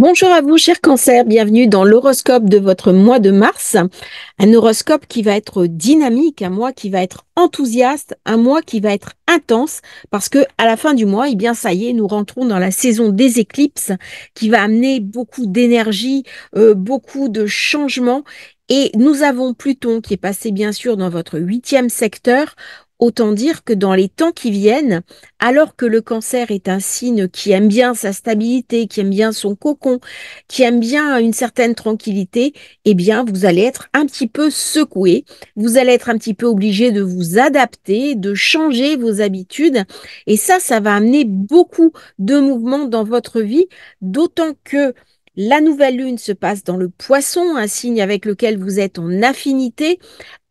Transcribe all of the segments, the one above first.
Bonjour à vous, chers cancers, bienvenue dans l'horoscope de votre mois de mars. Un horoscope qui va être dynamique, un mois qui va être enthousiaste, un mois qui va être intense, parce que à la fin du mois, eh bien ça y est, nous rentrons dans la saison des éclipses qui va amener beaucoup d'énergie, beaucoup de changements. Et nous avons Pluton qui est passé bien sûr dans votre huitième secteur. Autant dire que dans les temps qui viennent, alors que le cancer est un signe qui aime bien sa stabilité, qui aime bien son cocon, qui aime bien une certaine tranquillité, eh bien, vous allez être un petit peu secoué. Vous allez être un petit peu obligé de vous adapter, de changer vos habitudes. Et ça va amener beaucoup de mouvements dans votre vie, d'autant que la nouvelle lune se passe dans le poisson, un signe avec lequel vous êtes en affinité.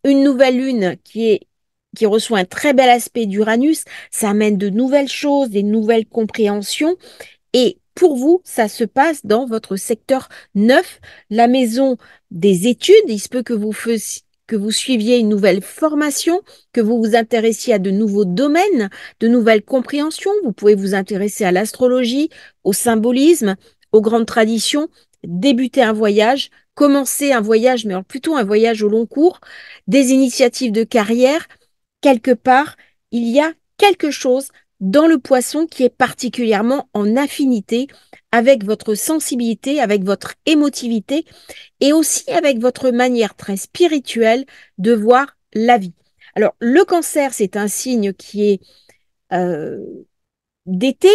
Une nouvelle lune qui reçoit un très bel aspect d'Uranus, ça amène de nouvelles choses, des nouvelles compréhensions. Et pour vous, ça se passe dans votre secteur 9, la maison des études. Il se peut que vous suiviez une nouvelle formation, que vous vous intéressiez à de nouveaux domaines, de nouvelles compréhensions. Vous pouvez vous intéresser à l'astrologie, au symbolisme, aux grandes traditions, débuter un voyage, commencer un voyage, mais alors plutôt un voyage au long cours, des initiatives de carrière. Quelque part, il y a quelque chose dans le poisson qui est particulièrement en affinité avec votre sensibilité, avec votre émotivité et aussi avec votre manière très spirituelle de voir la vie. Alors, le cancer, c'est un signe qui est euh, d'été,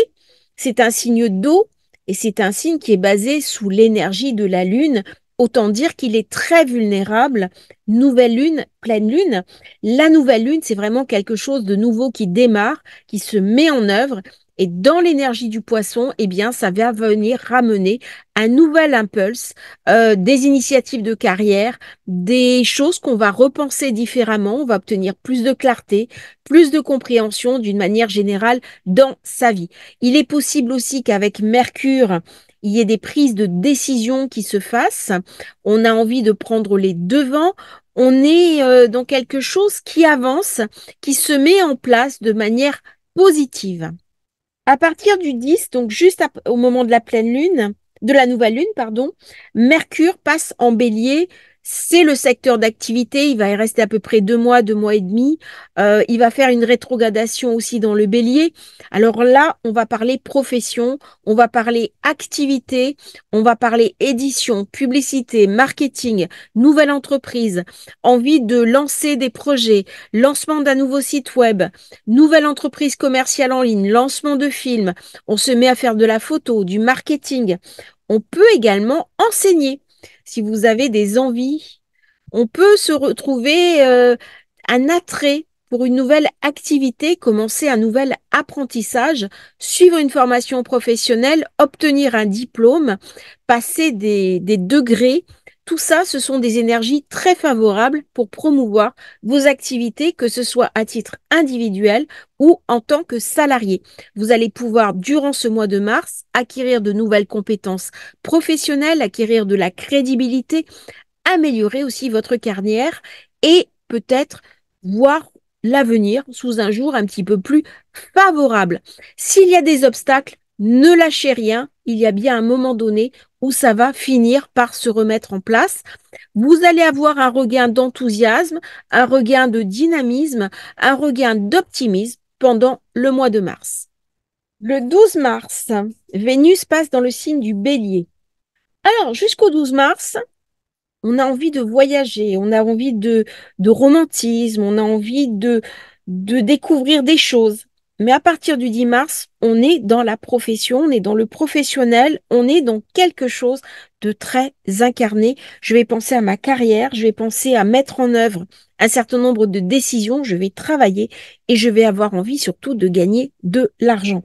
c'est un signe d'eau et c'est un signe qui est basé sous l'énergie de la lune. Autant dire qu'il est très vulnérable. Nouvelle lune, pleine lune. La nouvelle lune, c'est vraiment quelque chose de nouveau qui démarre, qui se met en œuvre. Et dans l'énergie du poisson, eh bien, ça va venir ramener un nouvel impulse, des initiatives de carrière, des choses qu'on va repenser différemment. On va obtenir plus de clarté, plus de compréhension d'une manière générale dans sa vie. Il est possible aussi qu'avec Mercure, il y ait des prises de décision qui se fassent. On a envie de prendre les devants. On est dans quelque chose qui avance, qui se met en place de manière positive. À partir du 10, donc au moment de la pleine lune, de la nouvelle lune, pardon, Mercure passe en bélier. C'est le secteur d'activité. Il va y rester à peu près 2 mois et demi. Il va faire une rétrogradation aussi dans le bélier. Alors là, on va parler profession, on va parler activité, on va parler édition, publicité, marketing, nouvelle entreprise, envie de lancer des projets, lancement d'un nouveau site web, nouvelle entreprise commerciale en ligne, lancement de films, on se met à faire de la photo, du marketing. On peut également enseigner. Si vous avez des envies, on peut se retrouver un attrait pour une nouvelle activité, commencer un nouvel apprentissage, suivre une formation professionnelle, obtenir un diplôme, passer des degrés. Tout ça, ce sont des énergies très favorables pour promouvoir vos activités, que ce soit à titre individuel ou en tant que salarié. Vous allez pouvoir, durant ce mois de mars, acquérir de nouvelles compétences professionnelles, acquérir de la crédibilité, améliorer aussi votre carrière et peut-être voir l'avenir sous un jour un petit peu plus favorable. S'il y a des obstacles, ne lâchez rien. Il y a bien un moment donné où ça va finir par se remettre en place. Vous allez avoir un regain d'enthousiasme, un regain de dynamisme, un regain d'optimisme pendant le mois de mars. Le 12 mars, Vénus passe dans le signe du Bélier. Alors, jusqu'au 12 mars, on a envie de voyager, on a envie de romantisme, on a envie de découvrir des choses. Mais à partir du 10 mars, on est dans la profession, on est dans le professionnel, on est dans quelque chose de très incarné. Je vais penser à ma carrière, je vais penser à mettre en œuvre un certain nombre de décisions, je vais travailler et je vais avoir envie surtout de gagner de l'argent.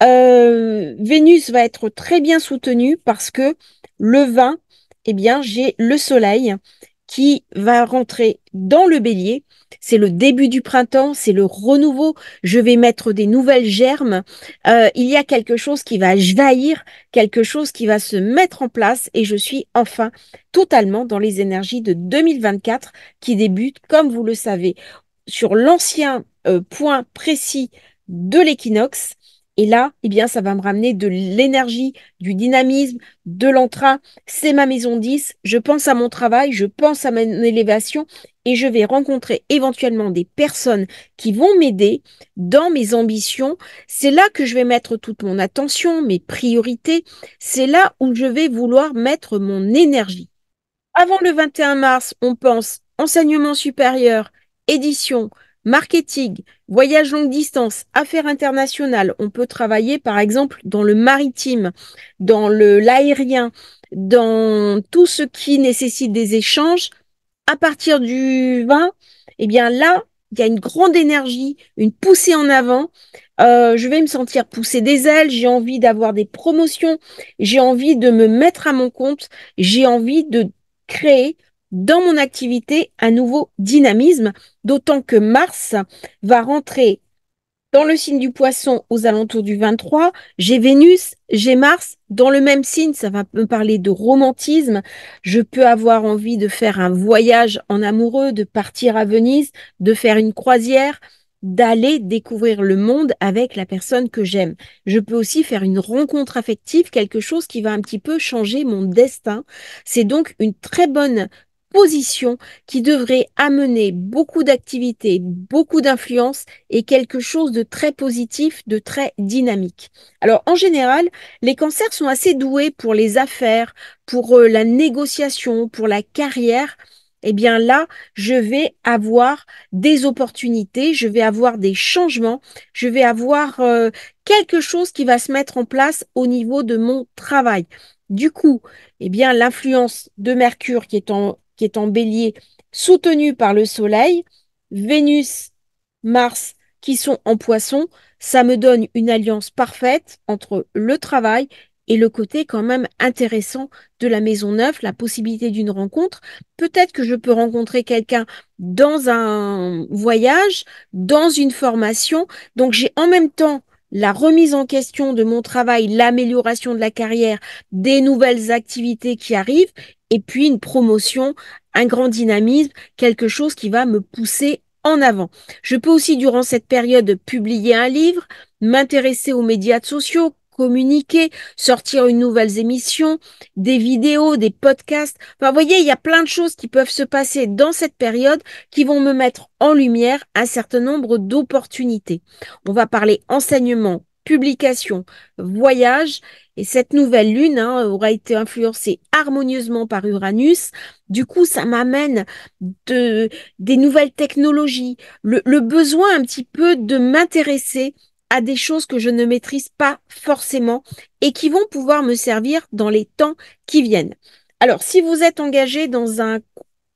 Vénus va être très bien soutenue parce que le 20, eh bien, j'ai le soleil qui va rentrer dans le bélier. C'est le début du printemps, c'est le renouveau. Je vais mettre des nouvelles germes. Il y a quelque chose qui va jaillir, quelque chose qui va se mettre en place et je suis enfin totalement dans les énergies de 2024 qui débutent, comme vous le savez, sur l'ancien point précis de l'équinoxe Et là, eh bien, ça va me ramener de l'énergie, du dynamisme, de l'entrain. C'est ma maison 10. Je pense à mon travail, je pense à mon élévation et je vais rencontrer éventuellement des personnes qui vont m'aider dans mes ambitions. C'est là que je vais mettre toute mon attention, mes priorités. C'est là où je vais vouloir mettre mon énergie. Avant le 21 mars, on pense enseignement supérieur, édition, marketing, voyage longue distance, affaires internationales. On peut travailler par exemple dans le maritime, dans l'aérien, dans tout ce qui nécessite des échanges. À partir du 20, eh bien là, il y a une grande énergie, une poussée en avant. Je vais me sentir pousser des ailes, j'ai envie d'avoir des promotions, j'ai envie de me mettre à mon compte, j'ai envie de créer dans mon activité un nouveau dynamisme, d'autant que Mars va rentrer dans le signe du poisson aux alentours du 23. J'ai Vénus, j'ai Mars dans le même signe, ça va me parler de romantisme. Je peux avoir envie de faire un voyage en amoureux, de partir à Venise, de faire une croisière, d'aller découvrir le monde avec la personne que j'aime. Je peux aussi faire une rencontre affective, quelque chose qui va un petit peu changer mon destin. C'est donc une très bonne position qui devrait amener beaucoup d'activités, beaucoup d'influence et quelque chose de très positif, de très dynamique. Alors, en général, les cancers sont assez doués pour les affaires, pour la négociation, pour la carrière. Eh bien là, je vais avoir des opportunités, je vais avoir des changements, je vais avoir quelque chose qui va se mettre en place au niveau de mon travail. Du coup, eh bien, l'influence de Mercure qui est en bélier, soutenue par le Soleil, Vénus, Mars qui sont en poisson, ça me donne une alliance parfaite entre le travail et le côté quand même intéressant de la maison neuve, la possibilité d'une rencontre. Peut-être que je peux rencontrer quelqu'un dans un voyage, dans une formation. Donc j'ai en même temps la remise en question de mon travail, l'amélioration de la carrière, des nouvelles activités qui arrivent, et puis une promotion, un grand dynamisme, quelque chose qui va me pousser en avant. Je peux aussi, durant cette période, publier un livre, m'intéresser aux médias sociaux, communiquer, sortir une nouvelle émission, des vidéos, des podcasts. Enfin, vous voyez, il y a plein de choses qui peuvent se passer dans cette période qui vont me mettre en lumière un certain nombre d'opportunités. On va parler enseignement, publication, voyage. Et cette nouvelle lune aura été influencée harmonieusement par Uranus. Du coup, ça m'amène des nouvelles technologies, le besoin un petit peu de m'intéresser à des choses que je ne maîtrise pas forcément et qui vont pouvoir me servir dans les temps qui viennent. Alors, si vous êtes engagé dans un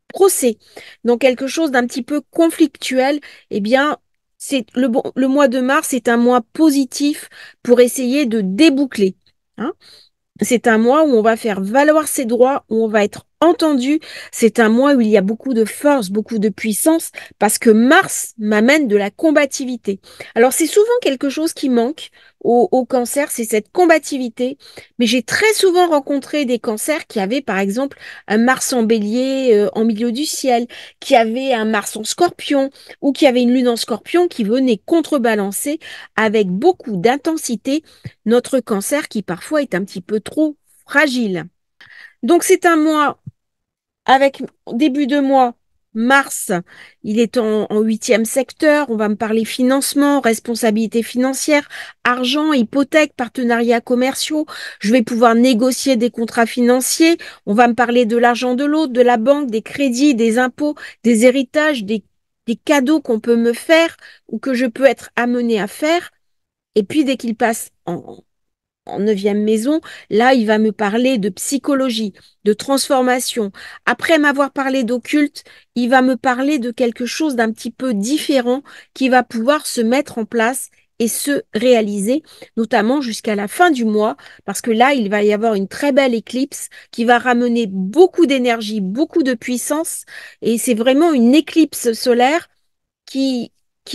procès, dans quelque chose d'un petit peu conflictuel, eh bien, le mois de mars est un mois positif pour essayer de déboucler. Hein. C'est un mois où on va faire valoir ses droits, où on va être entendu. C'est un mois où il y a beaucoup de force, beaucoup de puissance, parce que Mars m'amène de la combativité. Alors c'est souvent quelque chose qui manque au cancer, c'est cette combativité. Mais j'ai très souvent rencontré des cancers qui avaient par exemple un Mars en bélier en milieu du ciel, qui avaient un Mars en scorpion, ou qui avaient une lune en scorpion qui venait contrebalancer avec beaucoup d'intensité notre cancer qui parfois est un petit peu trop fragile. Donc c'est un mois avec début de mois, mars, il est en huitième secteur, on va me parler financement, responsabilité financière, argent, hypothèque, partenariats commerciaux, je vais pouvoir négocier des contrats financiers, on va me parler de l'argent de l'autre, de la banque, des crédits, des impôts, des héritages, des cadeaux qu'on peut me faire ou que je peux être amené à faire. Et puis dès qu'il passe en neuvième maison, là, il va me parler de psychologie, de transformation. Après m'avoir parlé d'occulte, il va me parler de quelque chose d'un petit peu différent qui va pouvoir se mettre en place et se réaliser, notamment jusqu'à la fin du mois, parce que là, il va y avoir une très belle éclipse qui va ramener beaucoup d'énergie, beaucoup de puissance, et c'est vraiment une éclipse solaire qui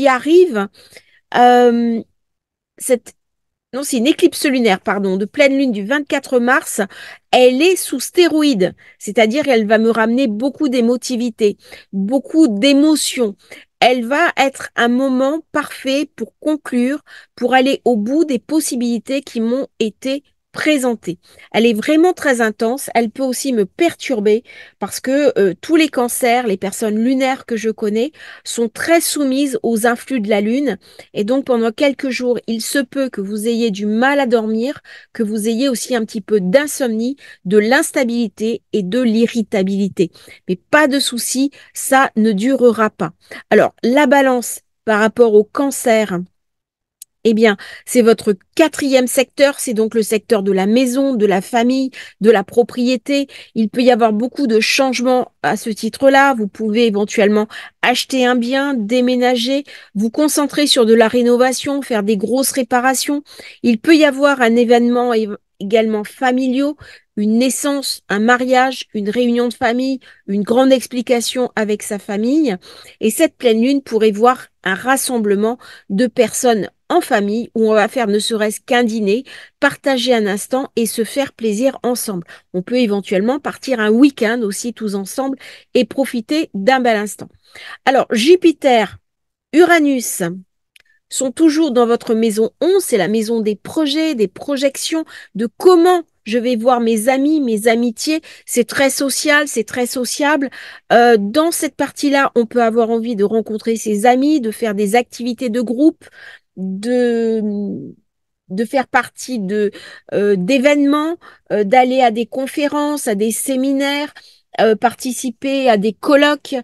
arrive. Euh, cette non, c'est une éclipse lunaire, pardon, de pleine lune du 24 mars. Elle est sous stéroïde, c'est-à-dire elle va me ramener beaucoup d'émotivité, beaucoup d'émotions. elle va être un moment parfait pour conclure, pour aller au bout des possibilités qui m'ont été présentées. Elle est vraiment très intense. Elle peut aussi me perturber parce que tous les cancers, les personnes lunaires que je connais, sont très soumises aux influx de la Lune. Et donc, pendant quelques jours, il se peut que vous ayez du mal à dormir, que vous ayez aussi un petit peu d'insomnie, de l'instabilité et de l'irritabilité. Mais pas de souci, ça ne durera pas. Alors, la balance par rapport au cancer, eh bien, c'est votre quatrième secteur, c'est donc le secteur de la maison, de la famille, de la propriété. Il peut y avoir beaucoup de changements à ce titre-là. Vous pouvez éventuellement acheter un bien, déménager, vous concentrer sur de la rénovation, faire des grosses réparations. Il peut y avoir un événement également familiaux, une naissance, un mariage, une réunion de famille, une grande explication avec sa famille. Et cette pleine lune pourrait voir un rassemblement de personnes en famille où on va faire ne serait-ce qu'un dîner, partager un instant et se faire plaisir ensemble. On peut éventuellement partir un week-end aussi tous ensemble et profiter d'un bel instant. Alors, Jupiter, Uranus sont toujours dans votre maison 11, c'est la maison des projets, des projections, de comment je vais voir mes amis, mes amitiés. C'est très social, c'est très sociable. Dans cette partie-là, on peut avoir envie de rencontrer ses amis, de faire des activités de groupe, de, de faire partie d'événements, d'aller à des conférences, à des séminaires, participer à des colloques.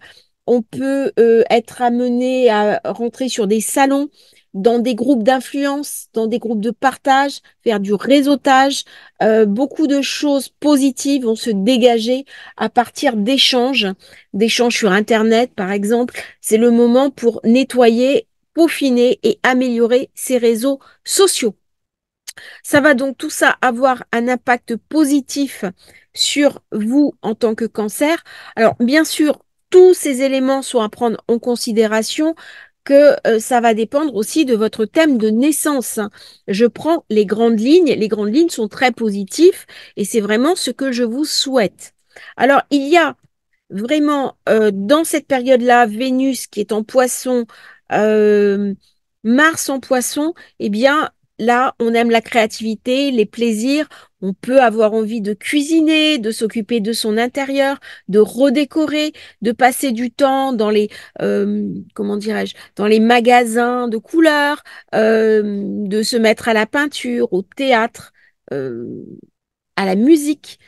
On peut être amené à rentrer sur des salons, dans des groupes d'influence, dans des groupes de partage, faire du réseautage. Beaucoup de choses positives vont se dégager à partir d'échanges sur Internet, par exemple. C'est le moment pour nettoyer, peaufiner et améliorer ces réseaux sociaux. Ça va donc tout ça avoir un impact positif sur vous en tant que cancer. Alors, bien sûr, tous ces éléments sont à prendre en considération que ça va dépendre aussi de votre thème de naissance. Je prends les grandes lignes. Les grandes lignes sont très positives et c'est vraiment ce que je vous souhaite. Alors, il y a vraiment dans cette période-là, Vénus qui est en poisson, euh, Mars en poisson, eh bien, là, on aime la créativité, les plaisirs. On peut avoir envie de cuisiner, de s'occuper de son intérieur, de redécorer, de passer du temps dans comment dirais-je, dans les magasins de couleurs, de se mettre à la peinture, au théâtre, euh, à la musique.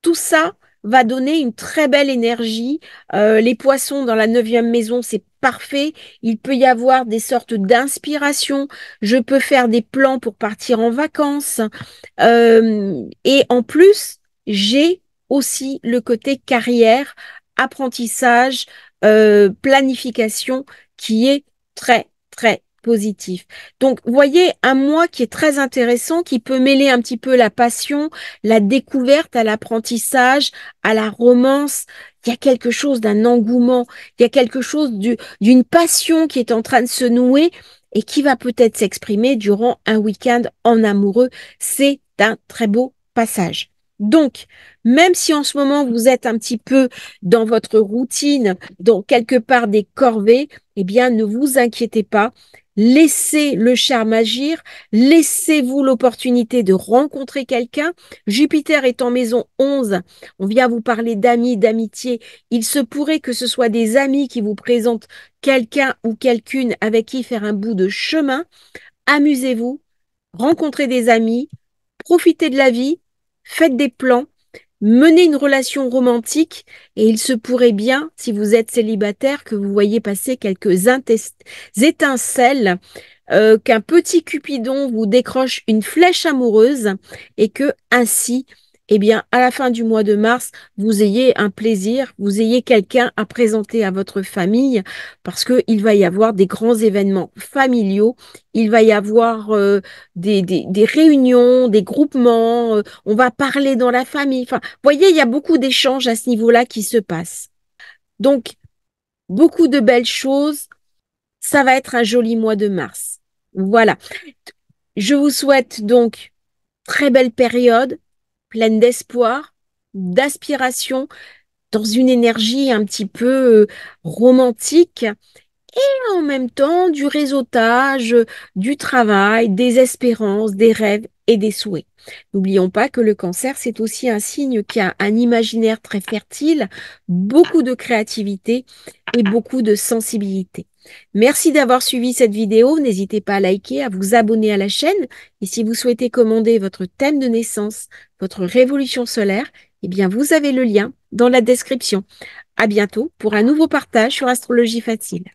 Tout ça va donner une très belle énergie. Les poissons dans la neuvième maison, c'est parfait. Il peut y avoir des sortes d'inspiration. Je peux faire des plans pour partir en vacances. Et en plus, j'ai aussi le côté carrière, apprentissage, planification qui est très, très positif. Donc, vous voyez, un mois qui est très intéressant, qui peut mêler un petit peu la passion, la découverte à l'apprentissage, à la romance. Il y a quelque chose d'un engouement, il y a quelque chose d'une passion qui est en train de se nouer et qui va peut-être s'exprimer durant un week-end en amoureux. C'est un très beau passage. Donc, même si en ce moment vous êtes un petit peu dans votre routine, dans quelque part des corvées, eh bien, ne vous inquiétez pas. Laissez le charme agir, laissez-vous l'opportunité de rencontrer quelqu'un. Jupiter est en maison 11, on vient vous parler d'amis, d'amitié. Il se pourrait que ce soit des amis qui vous présentent quelqu'un ou quelqu'une avec qui faire un bout de chemin. Amusez-vous, rencontrez des amis, profitez de la vie, faites des plans, menez une relation romantique et il se pourrait bien, si vous êtes célibataire, que vous voyez passer quelques étincelles, qu'un petit Cupidon vous décroche une flèche amoureuse et que ainsi, eh bien, à la fin du mois de mars, vous ayez un plaisir, vous ayez quelqu'un à présenter à votre famille parce qu'il va y avoir des grands événements familiaux, il va y avoir des réunions, des groupements, on va parler dans la famille. Enfin, vous voyez, il y a beaucoup d'échanges à ce niveau-là qui se passent. Donc, beaucoup de belles choses. Ça va être un joli mois de mars. Voilà. Je vous souhaite donc très belle période, pleine d'espoir, d'aspiration, dans une énergie un petit peu romantique et en même temps du réseautage, du travail, des espérances, des rêves et des souhaits. N'oublions pas que le cancer, c'est aussi un signe qui a un imaginaire très fertile, beaucoup de créativité et beaucoup de sensibilité. Merci d'avoir suivi cette vidéo. N'hésitez pas à liker, à vous abonner à la chaîne. Et si vous souhaitez commander votre thème de naissance, votre révolution solaire, eh bien, vous avez le lien dans la description. À bientôt pour un nouveau partage sur Astrologie Facile.